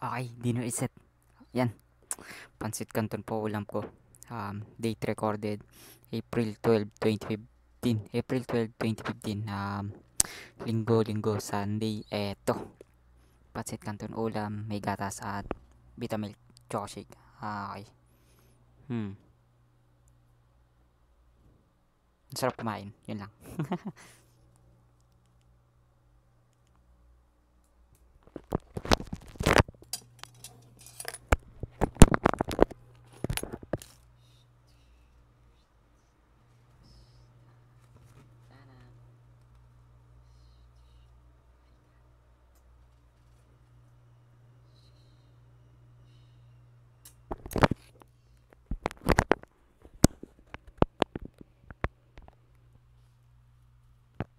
Okay, dinner is set. Yan, pansit canton po ulam ko. Date recorded April 12, 2015. April 12, 2015. Linggo, Sunday. Eto, pansit canton ulam, may gatas at Vitamilk choco shake. Okay. Hmm, Sarap kumain. Yun lang.